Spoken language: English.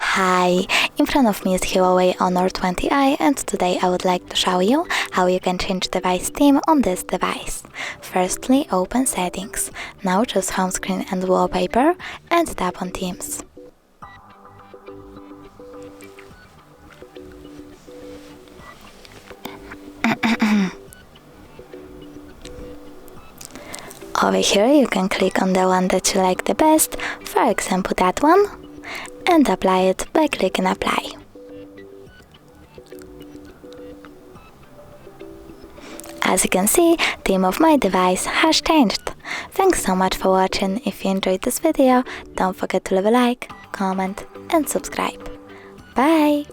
Hi, in front of me is Huawei Honor 20i, and today I would like to show you how you can change device theme on this device. Firstly, open Settings. Now choose Home Screen and Wallpaper and tap on Themes. Over here you can click on the one that you like the best, for example that one, and apply it by clicking Apply. As you can see, theme of my device has changed. Thanks so much for watching. If you enjoyed this video, don't forget to leave a like, comment and subscribe. Bye!